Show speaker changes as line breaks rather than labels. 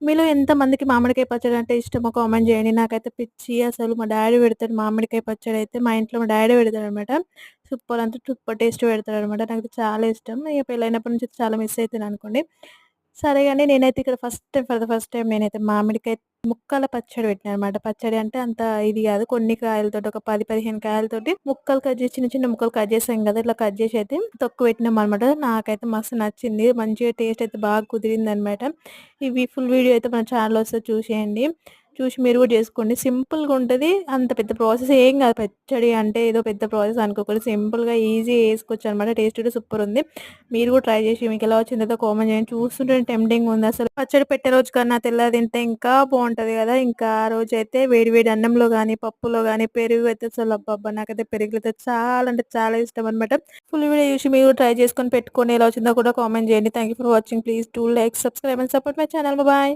మీలో ఎంతమందికి మామిడికాయ పచ్చడి అంటే ఇష్టమో కామెంట్ జేయండి. నాకైతే పిచ్చి అసలు మా డ్యాడీ పెడతాడు మామిడికాయ పచ్చడైతే మా ఇంట్లో మా డ్యాడీ పెడతాడనమాట. సూపర్ అంటే సూపర్ టేస్ట్ పెడతాడనమాట. నాకైతే చాలా ఇష్టం. ఇగ పెళ్లైనప్పటి నుంచి చాలా మిస్ అయితున్నాననుకోండి. సరే గాని నేనైతే ఇక్కడ ఫర్ ద ఫస్ట్ టైమ్ నేనైతే మామిడికాయ ముక్కల పచ్చడి పెట్టినాననమాట. పచ్చడి అంటే అంత ఇది గాదు. కొన్ని కాయలతోటి ఒక 10, 15 కాయలతోటి ముక్కలు కట్ జేసి చిన్న చిన్న ముక్కలు కట్ చేసాం గదా! ఇట్లా కట్ జేసి అయితే తొక్కు పెట్టినామనమాట. నాకైతే మస్తు నచ్చింది. మంచిగా టేస్ట్ అయితే బాగా కుదిరిందనమాట. ఇవి ఫుల్ వీడియో అయితే మన ఛానల్‌లో వస్తది చూసేయండి. చూసి మీరు గూడా జేసుకోండి. సింపుల్‌గా ఉంటది. అంత పెద్ద ప్రాసెస్ ఏం గాదు. పచ్చడి అంటే ఏదో పెద్ద ప్రాసెస్ అనుకోకండి. సింపుల్‌గా ఈజీగా చేసుకోవచ్చనమాట. టేస్ట్ కూడా సూపరుంది. మీరు కూడా ట్రై చేసి మీకెలా వచ్చిందో కామెంట్ చేయండి. చూస్తుంటేనే టెంప్టింగ్‌గా అసలు. పచ్చడి పెట్టే రోజు కన్నా తెల్లారి తింటే ఇంకా బావుంటది గదా! ఇంకా ఆ రోజైతే వేడి వేడి అన్నంలో గాని, పప్పులో గాని, పెరుగు అయితే అసలు అబ్బబ్బా! నాకైతే పెరుగులతో చాలా అంటే చాలా ఇష్టమనమాట. ఫుల్ వీడియో చూసి మీరు ట్రై చేసుకొని పెట్టుకొని ఎలా వచ్చిందో కూడా కామెంట్ చేయండి. Thank you for watching. Please do like, subscribe and support my channel. Bye.